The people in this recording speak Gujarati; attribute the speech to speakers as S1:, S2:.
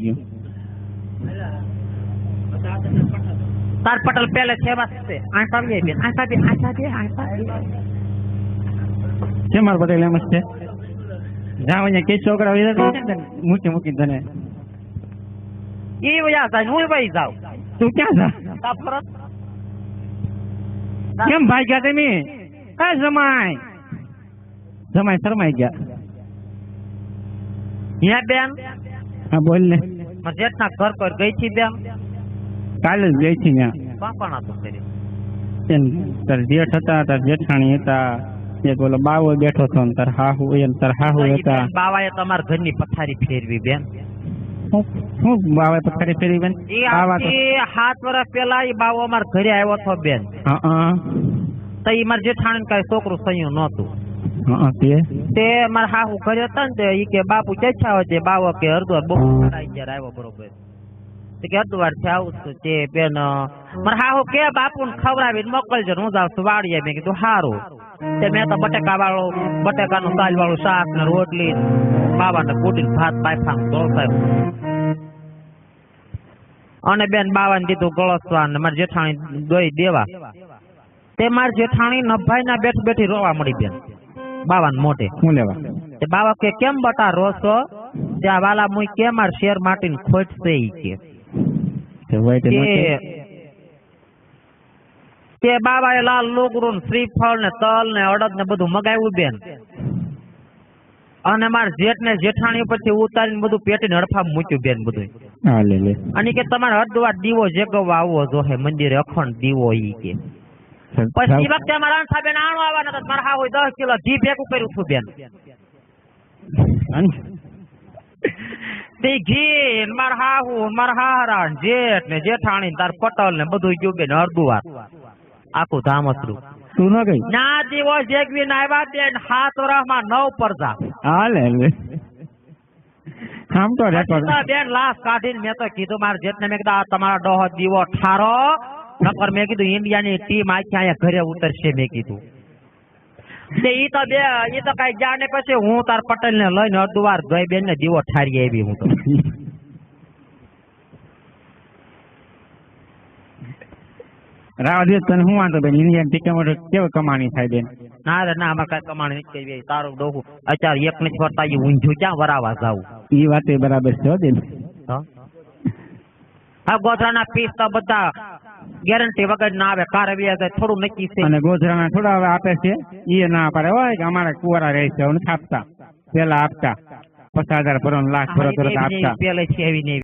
S1: ગયું
S2: તાર પટેલ પેલે છે બસ છે આંખ આવી બેન આંખ આવી
S1: છે માર પટેલ એમ જ છે જાવ અહીંયા કે છોકરા મૂકી મૂકી તને
S2: એ વયા જાય હું ભાઈ જાવ
S1: તું ક્યાં જા
S2: તાપરત
S1: કેમ ભાઈ ગયા તમે કઈ જમાય જમાય શરમાઈ ગયા
S2: હે બેન
S1: હા બોલ ને
S2: માર જેઠના ઘર પર ગઈ છી બેન
S1: કાલે જ ગઈ હતી ત્યાં
S2: કોણ હતું તેરી
S1: તાર જેઠ હતા તાર જેઠાણી હતા એક ઓલો બાવો બેઠો હતો ને તાર હાહુ હતા
S2: બાવાએ તમારા ઘરની પથારી ફેરવી બેન
S1: હું બાવે પથારી ફેરવી બેન
S2: એ 7 વર્ષ પહેલા એ બાવો અમારા ઘરે આવ્યો હતો બેન તો એ મારા જેઠાણી કઈ છોકરું સયું નહોતું તે મારા હાહુ ઘરે હતા ને એ કે બાપુ ચેછા હોય તે બાવો કે હરદ્વાર બહુ જયારે આવ્યો બરોબર કે હરદ્વાર થી આવું છું તે બેન મારા હાહુ કે બાપુ ને ખવડાવીને મોકલજો હું જાઉં છું વાડીએ મેં કીધું સારું તે મેં તો બટેકાનું દાલ વાળું શાક ને રોટલી બાવાને કુટી ભાત પાયફા દોડતા અને બેન બાવાને દીધું ગળસવા ને મારી જેઠાણી દોઈ દેવા તે મારી જેઠાણી નભાઈ ના બેઠી રોવા મળી બેન બાવાને મોઢે
S1: હું લેવા
S2: તે બાવા કે કેમ બટા રોસો ત્યાં વાલા મુઈ કે માર શેર માટીને ખોટશે ઈ કે તે બાવાએ લાલ લુગડું શ્રીફળ ને તલ ને અડદ ને બધું મગાવ્યું બેન અને માર જેઠ ને જેઠાણી ઉપરથી ઉતારીને બધું પેટીને હડફા મૂક્યું બેન બધું અને કે તમારે હરદ્વાર દીવો જેગવવા આવવો જોહે મંદિરે અખંડ દીવો ઈ કે પછી વખતે અમારા સાહેબ આણો આવવાના હતા મારા હોય 10 કિલો ઘી ભેગું કર્યું છું બેન તે ઘી મારા હાહુ મારા હારા જેઠ ને જેઠાણી તાર પટલ ને બધું ગયું બેન હરદ્વાર આખું ધામસરું
S1: તું ન ગઈ
S2: ના દીવો જેગવી ને આવ્યા બેન 7 વર્ષમાં 9 પરજા
S1: હાલે આમ તો રેકોર્ડ
S2: બેન લાશ કાઢીને મેં તો કીધું મારા જેઠને મેં કીધું તમારા ડોહો દીવો ઠારો નકર મેં કીધું ઇન્ડિયાની ટીમ આખી અહીંયા ઘરે ઉતરશે મેં કીધું ઈ તો કઈ જા ને પછી હું તાર પટેલ ને લઈને હરદ્વાર ગઈ બેન ને દીવો ઠારી આવી હું તો
S1: રાવા દે તને હું વાંધો બેન ઇન્ડિયન ટીકા કેવો કમાણી થાય બેન
S2: ના રે ના આમાં કઈ કમાણી નથી કરી તારું ડોહું અત્યારે એક નથી ફરતા ઊંઝું ક્યાં વરાવા જાવું
S1: ઈ વાત બરાબર છે બેન
S2: હા ગોધરાના પીસ તો બધા ગેરંટી વગર ના આવે કાર આવી જાય થોડું નક્કી છે
S1: અને ગોધરાના થોડા હવે આપે છે એ ના પાડે હોય કે અમારે કુવારા રહે છે હવે આપતા પેલા આપતા 50,000 ભરો લાખ ભરો આપતા
S2: પેલે છે એવી નહીં